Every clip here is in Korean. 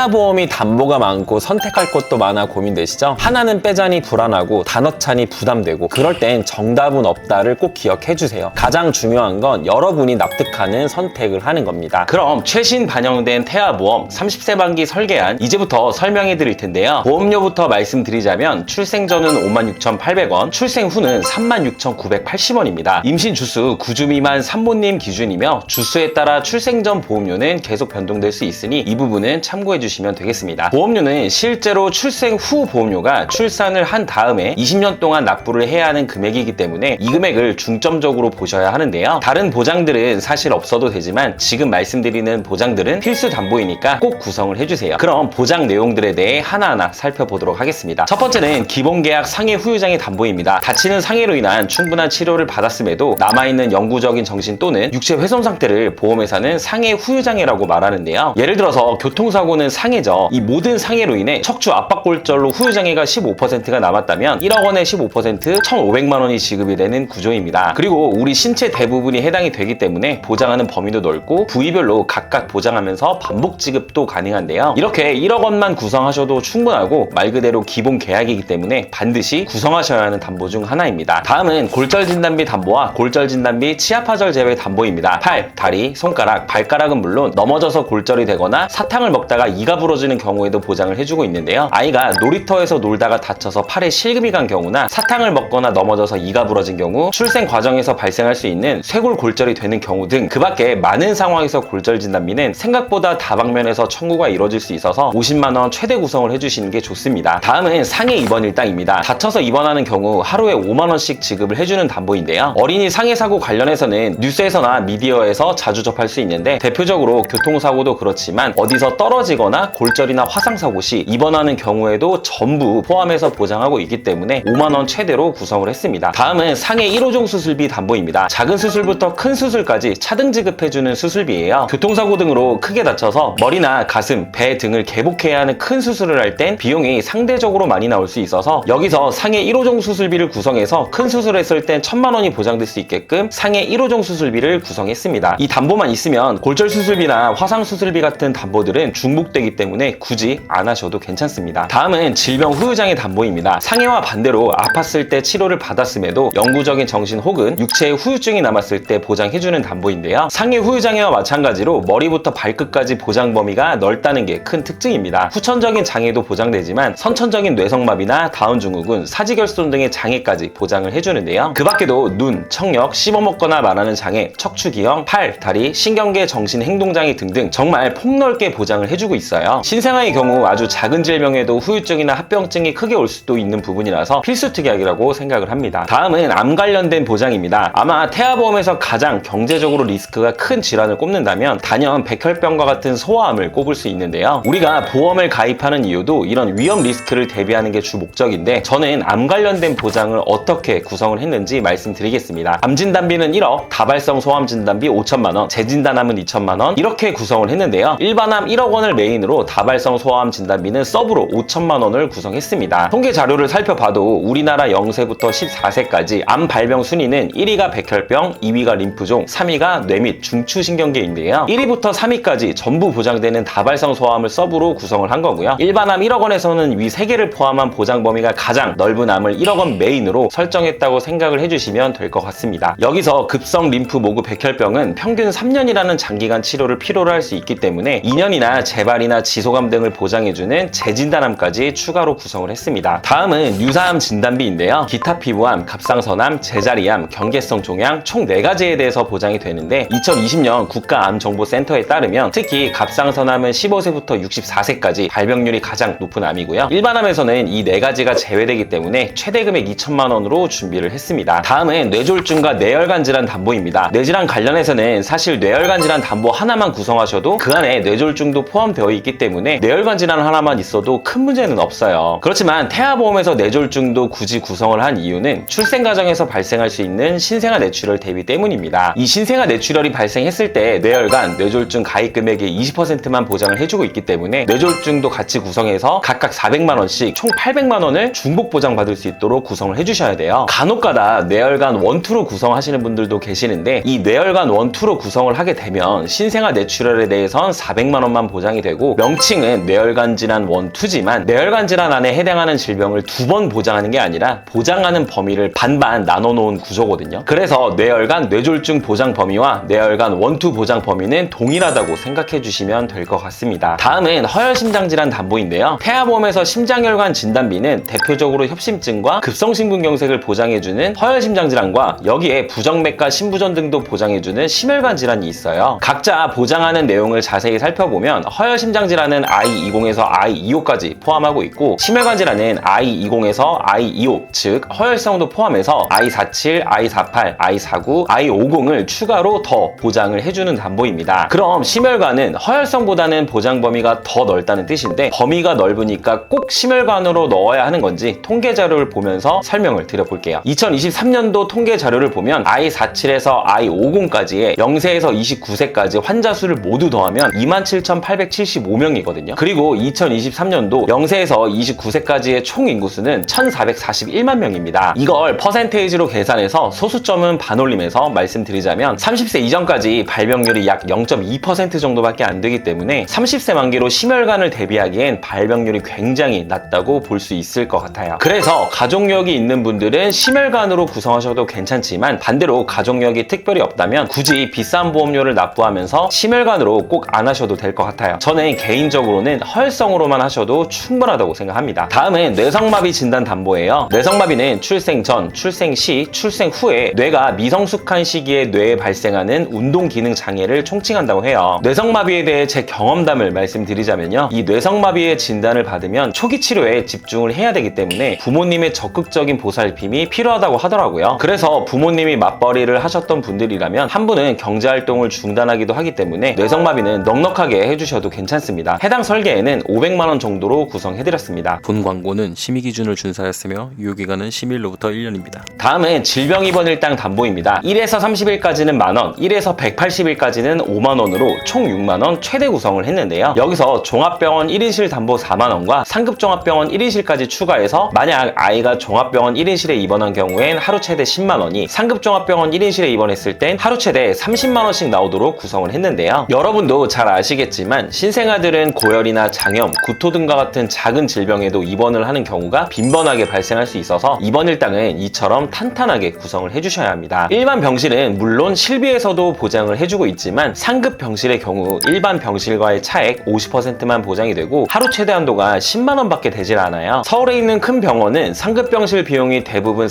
태아보험이 담보가 많고 선택할 것도 많아 고민되시죠? 하나는 빼자니 불안하고 다 넣자니 부담되고 그럴 땐 정답은 없다를 꼭 기억해주세요. 가장 중요한 건 여러분이 납득하는 선택을 하는 겁니다. 그럼 최신 반영된 태아보험 30세 만기 설계안 이제부터 설명해 드릴 텐데요. 보험료부터 말씀드리자면 출생 전은 56,800원, 출생 후는 36,980원입니다. 임신 주수 9주 미만 산모님 기준이며 주수에 따라 출생 전 보험료는 계속 변동될 수 있으니 이 부분은 참고해 주시면 되겠습니다. 보험료는 실제로 출생 후 보험료가 출산을 한 다음에 20년 동안 납부를 해야 하는 금액이기 때문에 이 금액을 중점적으로 보셔야 하는데요. 다른 보장들은 사실 없어도 되지만 지금 말씀드리는 보장들은 필수 담보이니까 꼭 구성을 해주세요. 그럼 보장 내용들에 대해 하나하나 살펴보도록 하겠습니다. 첫 번째는 기본계약 상해 후유장애 담보입니다. 다치는 상해로 인한 충분한 치료를 받았음에도 남아있는 영구적인 정신 또는 육체 훼손 상태를 보험회사는 상해 후유장애라고 말하는데요. 예를 들어서 교통사고는 상해죠. 이 모든 상해로 인해 척추 압박골절로 후유장애가 15%가 남았다면 1억 원의 15% 1,500만 원이 지급이 되는 구조입니다. 그리고 우리 신체 대부분이 해당이 되기 때문에 보장하는 범위도 넓고 부위별로 각각 보장하면서 반복 지급도 가능한데요. 이렇게 1억 원만 구성하셔도 충분하고 말 그대로 기본 계약이기 때문에 반드시 구성하셔야 하는 담보 중 하나입니다. 다음은 골절 진단비 담보와 골절 진단비 치아파절 제외 담보입니다. 팔, 다리, 손가락, 발가락은 물론 넘어져서 골절이 되거나 사탕을 먹다가 이가 부러지는 경우에도 보장을 해주고 있는데요. 아이가 놀이터에서 놀다가 다쳐서 팔에 실금이 간 경우나 사탕을 먹거나 넘어져서 이가 부러진 경우, 출생 과정에서 발생할 수 있는 쇄골 골절이 되는 경우 등 그 밖에 많은 상황에서 골절 진단비는 생각보다 다방면에서 청구가 이루어질 수 있어서 50만 원 최대 구성을 해주시는 게 좋습니다. 다음은 상해 입원 일당입니다. 다쳐서 입원하는 경우 하루에 5만 원씩 지급을 해주는 담보인데요. 어린이 상해 사고 관련해서는 뉴스에서나 미디어에서 자주 접할 수 있는데 대표적으로 교통사고도 그렇지만 어디서 떨어지거나 골절이나 화상사고 시 입원하는 경우에도 전부 포함해서 보장하고 있기 때문에 5만 원 최대로 구성을 했습니다. 다음은 상해 1호종 수술비 담보입니다. 작은 수술부터 큰 수술까지 차등 지급해주는 수술비예요. 교통사고 등으로 크게 다쳐서 머리나 가슴, 배 등을 개복해야 하는 큰 수술을 할 땐 비용이 상대적으로 많이 나올 수 있어서 여기서 상해 1호종 수술비를 구성해서 큰 수술했을 땐 1,000만 원이 보장될 수 있게끔 상해 1호종 수술비를 구성했습니다. 이 담보만 있으면 골절 수술비나 화상 수술비 같은 담보들은 중복되기 때문에 굳이 안 하셔도 괜찮습니다. 다음은 질병 후유장애 담보입니다. 상해와 반대로 아팠을 때 치료를 받았음에도 영구적인 정신 혹은 육체의 후유증이 남았을 때 보장해주는 담보인데요. 상해 후유장애와 마찬가지로 머리부터 발끝까지 보장 범위가 넓다는 게 큰 특징입니다. 후천적인 장애도 보장되지만 선천적인 뇌성마비나 다운증후군, 사지결손 등의 장애까지 보장을 해주는데요. 그 밖에도 눈, 청력, 씹어먹거나 말하는 장애, 척추기형, 팔, 다리, 신경계, 정신행동장애 등등 정말 폭넓게 보장을 해주고 있어요. 신생아의 경우 아주 작은 질병에도 후유증이나 합병증이 크게 올 수도 있는 부분이라서 필수 특약이라고 생각을 합니다. 다음은 암 관련된 보장입니다. 아마 태아보험에서 가장 경제적으로 리스크가 큰 질환을 꼽는다면 단연 백혈병과 같은 소아암을 꼽을 수 있는데요. 우리가 보험을 가입하는 이유도 이런 위험 리스크를 대비하는 게 주 목적인데 저는 암 관련된 보장을 어떻게 구성을 했는지 말씀드리겠습니다. 암 진단비는 1억, 다발성 소암 진단비 5천만 원, 재진단암은 2천만 원 이렇게 구성을 했는데요. 일반암 1억 원을 메인으로 다발성 소아암 진단비는 서브로 5천만 원을 구성했습니다. 통계 자료를 살펴봐도 우리나라 0세부터 14세까지 암 발병 순위는 1위가 백혈병, 2위가 림프종, 3위가 뇌 및 중추신경계인데요. 1위부터 3위까지 전부 보장되는 다발성 소아암을 서브로 구성을 한 거고요. 일반암 1억 원에서는 위 3개를 포함한 보장 범위가 가장 넓은 암을 1억 원 메인으로 설정했다고 생각을 해주시면 될 것 같습니다. 여기서 급성 림프 모구 백혈병은 평균 3년이라는 장기간 치료를 필요로 할 수 있기 때문에 2년이나 재발이나 지소감 등을 보장해주는 재진단암까지 추가로 구성을 했습니다. 다음은 유사암 진단비인데요. 기타 피부암, 갑상선암, 제자리암, 경계성 종양 총 4가지에 대해서 보장이 되는데 2020년 국가암정보센터에 따르면 특히 갑상선암은 15세부터 64세까지 발병률이 가장 높은 암이고요. 일반암에서는 이 4가지가 제외되기 때문에 최대 금액 2천만 원으로 준비를 했습니다. 다음은 뇌졸중과 뇌혈관 질환 담보입니다. 뇌질환 관련해서는 사실 뇌혈관 질환 담보 하나만 구성하셔도 그 안에 뇌졸중도 포함되어 있기 때문에 뇌혈관 질환 하나만 있어도 큰 문제는 없어요. 그렇지만 태아보험에서 뇌졸중도 굳이 구성을 한 이유는 출생 과정에서 발생할 수 있는 신생아 뇌출혈 대비 때문입니다. 이 신생아 뇌출혈이 발생했을 때 뇌혈관, 뇌졸중 가입 금액의 20%만 보장을 해주고 있기 때문에 뇌졸중도 같이 구성해서 각각 400만 원씩 총 800만 원을 중복 보장받을 수 있도록 구성을 해주셔야 돼요. 간혹가다 뇌혈관 1, 2로 구성하시는 분들도 계시는데 이 뇌혈관 1, 2로 구성을 하게 되면 신생아 뇌출혈에 대해선 400만 원만 보장이 되고 되고 명칭은 뇌혈관 질환 1, 2지만 뇌혈관 질환 안에 해당하는 질병을 2번 보장하는 게 아니라 보장하는 범위를 반반 나눠 놓은 구조거든요. 그래서 뇌혈관 뇌졸중 보장 범위와 뇌혈관 1, 2 보장 범위는 동일하다고 생각해 주시면 될 것 같습니다. 다음은 허혈심장질환 담보인데요. 태아보험에서 심장혈관 진단비는 대표적으로 협심증과 급성심근경색을 보장해주는 허혈심장질환과 여기에 부정맥과 심부전 등도 보장해주는 심혈관 질환이 있어요. 각자 보장하는 내용을 자세히 살펴보면 허혈심장질환은 I20에서 I25까지 포함하고 있고 심혈관 질환은 I20에서 I25, 즉 허혈성도 포함해서 I47, I48, I49, I50을 추가로 더 보장을 해주는 담보입니다. 그럼 심혈관은 허혈성보다는 보장 범위가 더 넓다는 뜻인데 범위가 넓으니까 꼭 심혈관으로 넣어야 하는 건지 통계 자료를 보면서 설명을 드려볼게요. 2023년도 통계 자료를 보면 I47에서 I50까지의 0세에서 29세까지 환자 수를 모두 더하면 27,875명이거든요. 그리고 2023년도 0세에서 29세까지의 총 인구수는 1,441만 명입니다. 이걸 퍼센테이지로 계산해서 소수점은 반올림해서 말씀드리자면 30세 이전까지 발병률이 약 0.2% 정도밖에 안 되기 때문에 30세 만기로 심혈관을 대비하기엔 발병률이 굉장히 낮다고 볼 수 있을 것 같아요. 그래서 가족력이 있는 분들은 심혈관으로 구성하셔도 괜찮지만 반대로 가족력이 특별히 없다면 굳이 비싼 보험료를 납부하면서 심혈관으로 꼭 안 하셔도 될 것 같아요. 저는 개인적으로는 허혈성으로만 하셔도 충분하다고 생각합니다. 다음은 뇌성마비 진단 담보예요. 뇌성마비는 출생 전, 출생 시, 출생 후에 뇌가 미성숙한 시기에 뇌에 발생하는 운동 기능 장애를 총칭한다고 해요. 뇌성마비에 대해 제 경험담을 말씀드리자면요. 이 뇌성마비의 진단을 받으면 초기 치료에 집중을 해야 되기 때문에 부모님의 적극적인 보살핌이 필요하다고 하더라고요. 그래서 부모님이 맞벌이를 하셨던 분들이라면 한 분은 경제활동을 중단하기도 하기 때문에 뇌성마비는 넉넉하게 해주셔도 괜찮습니다. 해당 설계에는 500만 원 정도로 구성해드렸습니다. 본 광고는 심의 기준을 준수하였으며 유효기간은 심의일로부터 1년입니다. 다음은 질병 입원 일당 담보입니다. 1에서 30일까지는 만원, 1에서 180일까지는 5만원으로 총 6만원 최대 구성을 했는데요. 여기서 종합병원 1인실 담보 4만원과 상급종합병원 1인실까지 추가해서 만약 아이가 종합병원 1인실에 입원한 경우엔 하루 최대 10만원이, 상급종합병원 1인실에 입원했을 땐 하루 최대 30만원씩 나오도록 구성을 했는데요. 여러분도 잘 아시겠지만 신생아들은 고열이나 장염, 구토 등과 같은 작은 질병에도 입원을 하는 경우가 빈번하게 발생할 수 있어서 입원 일당은 이처럼 탄탄하게 구성을 해주셔야 합니다. 일반 병실은 물론 실비에서도 보장을 해주고 있지만 상급 병실의 경우 일반 병실과의 차액 50%만 보장이 되고 하루 최대 한도가 10만원 밖에 되질 않아요. 서울에 있는 큰 병원은 상급 병실 비용이 대부분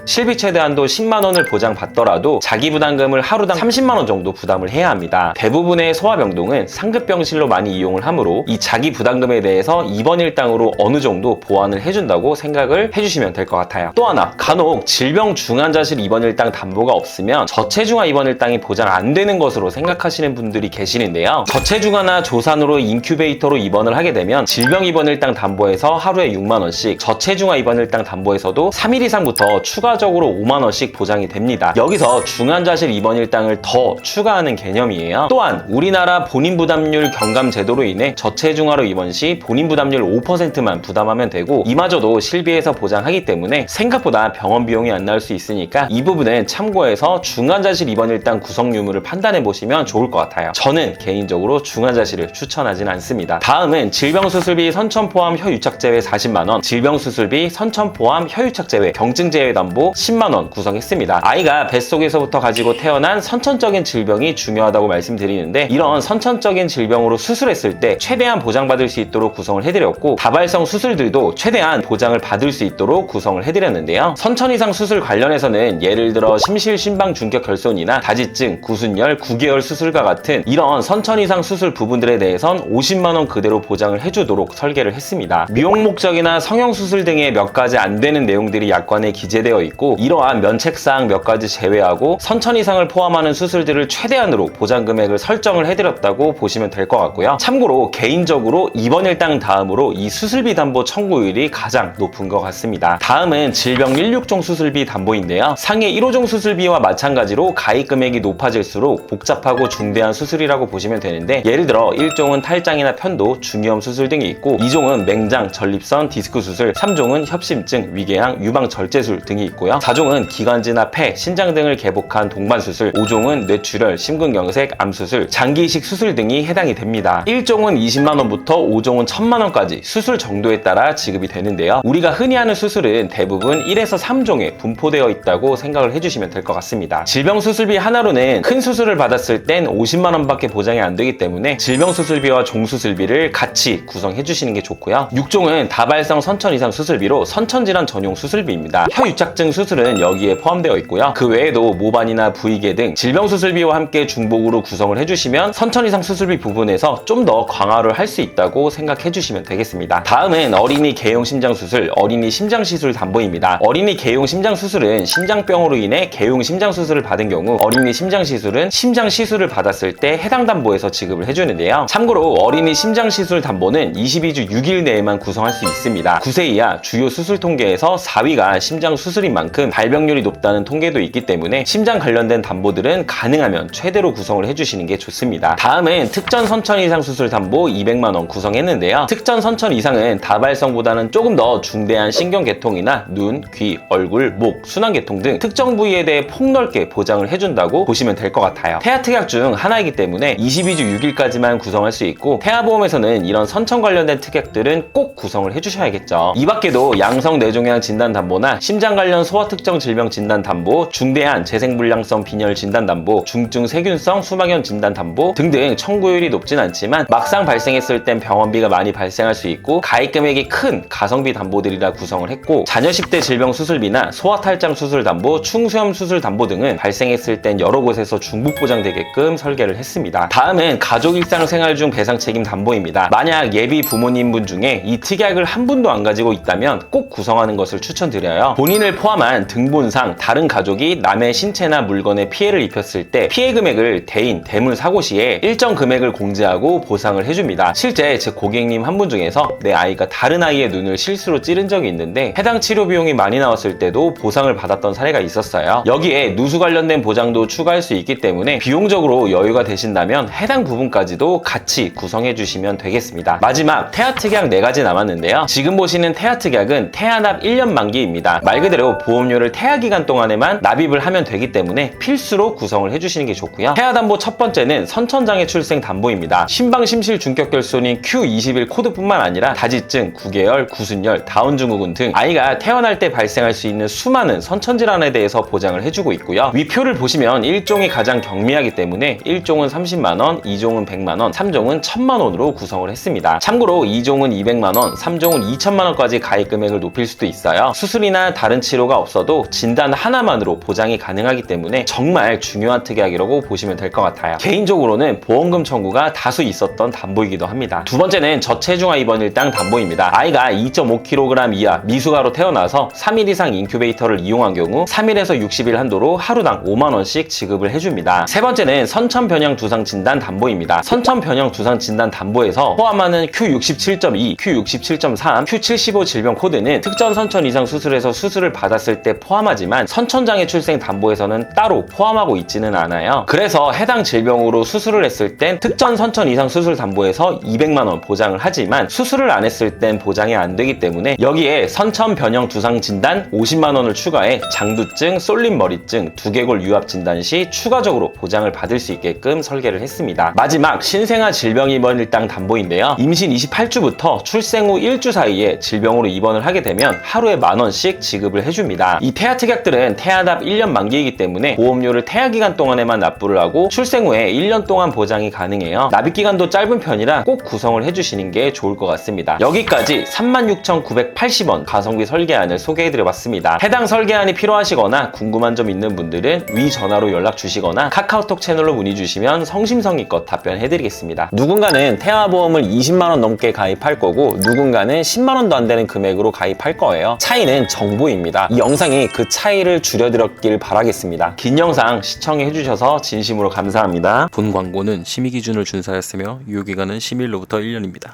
실비 최대 한도 10만원을 보장받더라도 자기 부담금을 하루당 30만원 정도 부담을 해야 합니다. 대부분의 소아병동은 상급병실로 많이 이용을 하므로 이 자기 부담금에 대해서 입원 일당으로 어느 정도 보완을 해준다고 생각을 해주시면 될 것 같아요. 또 하나, 간혹 질병 중환자실 입원 일당 담보가 없으면 저체중아 입원 일당이 보장 안 되는 것으로 생각하시는 분들이 계시는데요. 저체중아나 조산으로 인큐베이터로 입원을 하게 되면 질병 입원 일당 담보에서 하루에 6만원씩, 저체중아 입원 일당 담보에서도 3일 이상부터 추가적으로 5만원씩 보장이 됩니다. 여기서 중환자실 입원 일당을 더 추가하는 개념이에요. 또한 우리나라 본인부담률 경감 제도로 인해 저체중아로 입원 시 본인부담률 5%만 부담하면 되고 이마저도 실비에서 보장하기 때문에 생각보다 병원 비용이 안 나올 수 있으니까 이 부분은 참고해서 중환자실 입원 일당 구성 유무를 판단해 보시면 좋을 것 같아요. 저는 개인적으로 중환자실을 추천하진 않습니다. 다음은 질병수술비 선천 포함 혀유착 제외 40만원, 질병수술비 선천 포함 혀유착 제외 경증 제외 담보 10만원 구성했습니다. 아이가 뱃속에서부터 가지고 태어난 선천적인 질병이 중요하다고 말씀드리는데 이런 선천적인 질병으로 수술했을 때 최대한 보장받을 수 있도록 구성을 해드렸고 다발성 수술들도 최대한 보장을 받을 수 있도록 구성을 해드렸는데요. 선천 이상 수술 관련해서는 예를 들어 심실 심방 중격 결손이나 다지증, 구순열, 9개월 수술과 같은 이런 선천 이상 수술 부분들에 대해선 50만원 그대로 보장을 해주도록 설계를 했습니다. 미용 목적이나 성형 수술 등의 몇 가지 안 되는 내용들이 약관에 기재되어 있고 이러한 면책사항 몇 가지 제외하고 선천 이상을 포함하는 수술들을 최대한으로 보장 금액을 설정을 해드렸다고 보시면 될 것 같고요. 참고로 개인적으로 입원 일당 다음으로 이 수술비 담보 청구율이 가장 높은 것 같습니다. 다음은 질병 1/6종 수술비 담보인데요. 상해 1호종 수술비와 마찬가지로 가입 금액이 높아질수록 복잡하고 중대한 수술이라고 보시면 되는데 예를 들어 1종은 탈장이나 편도, 중이염 수술 등이 있고 2종은 맹장, 전립선, 디스크 수술, 3종은 협심증, 위궤양, 유방 절제술 등이 있고 있고요. 4종은 기관지나 폐, 신장 등을 개복한 동반수술, 5종은 뇌출혈, 심근경색, 암수술, 장기이식 수술 등이 해당이 됩니다. 1종은 20만원부터 5종은 1000만원까지 수술 정도에 따라 지급이 되는데요. 우리가 흔히 하는 수술은 대부분 1에서 3종에 분포되어 있다고 생각을 해주시면 될 것 같습니다. 질병수술비 하나로는 큰 수술을 받았을 땐 50만원밖에 보장이 안 되기 때문에 질병수술비와 종수술비를 같이 구성해 주시는 게 좋고요. 6종은 다발성 선천 이상 수술비로 선천질환 전용 수술비입니다. 혀유착증 수술은 여기에 포함되어 있고요. 그 외에도 모반이나 부위계 등 질병수술비와 함께 중복으로 구성을 해주시면 선천 이상 수술비 부분에서 좀 더 강화를 할 수 있다고 생각해 주시면 되겠습니다. 다음은 어린이 개용 심장 수술, 어린이 심장 시술 담보입니다. 어린이 개용 심장 수술은 심장병으로 인해 개용 심장 수술을 받은 경우, 어린이 심장 시술은 심장 시술을 받았을 때 해당 담보에서 지급을 해주는데요. 참고로 어린이 심장 시술 담보는 22주 6일 내에만 구성할 수 있습니다. 9세 이하 주요 수술 통계에서 4위가 심장 수술인 만큼 발병률이 높다는 통계도 있기 때문에 심장 관련된 담보들은 가능하면 최대로 구성을 해주시는 게 좋습니다. 다음은 특전 선천 이상 수술 담보 200만원 구성했는데요. 특전 선천 이상은 다발성보다는 조금 더 중대한 신경계통이나 눈, 귀, 얼굴, 목, 순환계통 등 특정 부위에 대해 폭넓게 보장을 해준다고 보시면 될 것 같아요. 태아특약 중 하나이기 때문에 22주 6일까지만 구성할 수 있고, 태아보험에서는 이런 선천 관련된 특약들은 꼭 구성을 해주셔야겠죠. 이 밖에도 양성 뇌종양 진단 담보나 심장 관련 소아 특정 질병 진단 담보, 중대한 재생불량성 빈혈 진단 담보, 중증 세균성 수막염 진단 담보 등등 청구율이 높진 않지만 막상 발생했을 땐 병원비가 많이 발생할 수 있고 가입 금액이 큰 가성비 담보들이라 구성을 했고, 자녀 10대 질병 수술비나 소아 탈장 수술 담보, 충수염 수술 담보 등은 발생했을 땐 여러 곳에서 중복 보장되게끔 설계를 했습니다. 다음은 가족 일상생활 중 배상 책임 담보입니다. 만약 예비 부모님분 중에 이 특약을 한 분도 안 가지고 있다면 꼭 구성하는 것을 추천드려요. 본인을 포함한 등본상 다른 가족이 남의 신체나 물건에 피해를 입혔을 때 피해 금액을 대인, 대물 사고 시에 일정 금액을 공제하고 보상을 해줍니다. 실제 제 고객님 한 분 중에서 내 아이가 다른 아이의 눈을 실수로 찌른 적이 있는데 해당 치료 비용이 많이 나왔을 때도 보상을 받았던 사례가 있었어요. 여기에 누수 관련된 보장도 추가할 수 있기 때문에 비용적으로 여유가 되신다면 해당 부분까지도 같이 구성해 주시면 되겠습니다. 마지막 태아특약 4가지 남았는데요. 지금 보시는 태아특약은 태아납 1년 만기입니다. 말 그대로 보험료를 태아기간 동안에만 납입을 하면 되기 때문에 필수로 구성을 해주시는 게 좋고요. 태아담보 첫 번째는 선천장애 출생 담보입니다. 심방심실 중격결손인 Q21 코드뿐만 아니라 다지증, 구개열, 구순열, 다운증후군 등 아이가 태어날 때 발생할 수 있는 수많은 선천질환에 대해서 보장을 해주고 있고요. 위표를 보시면 1종이 가장 경미하기 때문에 1종은 30만원, 2종은 100만원, 3종은 1000만원으로 구성을 했습니다. 참고로 2종은 200만원, 3종은 2000만원까지 가입 금액을 높일 수도 있어요. 수술이나 다른 치료가 없어도 진단 하나만으로 보장이 가능하기 때문에 정말 중요한 특약이라고 보시면 될 것 같아요. 개인적으로는 보험금 청구가 다수 있었던 담보이기도 합니다. 두 번째는 저체중아 입원 일당 담보입니다. 아이가 2.5kg 이하 미숙아로 태어나서 3일 이상 인큐베이터를 이용한 경우 3일에서 60일 한도로 하루당 5만원씩 지급을 해줍니다. 세 번째는 선천변형 두상 진단 담보입니다. 선천변형 두상 진단 담보에서 포함하는 Q67.2, Q67.3, Q75 질병 코드는 특전 선천 이상 수술에서 수술을 받았을 때 포함하지만 선천장애 출생 담보에서는 따로 포함하고 있지는 않아요. 그래서 해당 질병으로 수술을 했을 땐 특전 선천 이상 수술 담보에서 200만원 보장을 하지만 수술을 안 했을 땐 보장이 안 되기 때문에 여기에 선천 변형 두상 진단 50만원을 추가해 장두증, 쏠림 머리증, 두개골 유압 진단 시 추가적으로 보장을 받을 수 있게끔 설계를 했습니다. 마지막 신생아 질병 입원 일당 담보인데요. 임신 28주부터 출생 후 1주 사이에 질병으로 입원을 하게 되면 하루에 만원씩 지급을 해줍니다. 이 태아 특약들은 태아납 1년 만기이기 때문에 보험료를 태아 기간 동안에만 납부를 하고 출생 후에 1년 동안 보장이 가능해요. 납입 기간도 짧은 편이라 꼭 구성을 해주시는 게 좋을 것 같습니다. 여기까지 36,980원 가성비 설계안을 소개해드려봤습니다. 해당 설계안이 필요하시거나 궁금한 점 있는 분들은 위 전화로 연락 주시거나 카카오톡 채널로 문의 주시면 성심성의껏 답변해드리겠습니다. 누군가는 태아보험을 20만원 넘게 가입할 거고 누군가는 10만원도 안 되는 금액으로 가입할 거예요. 차이는 정보입니다. 이 영상이 그 차이를 줄여드렸길 바라겠습니다. 긴 영상 시청해주셔서 진심으로 감사합니다. 본 광고는 심의 기준을 준수하였으며 유효기간은 10일로부터 1년입니다.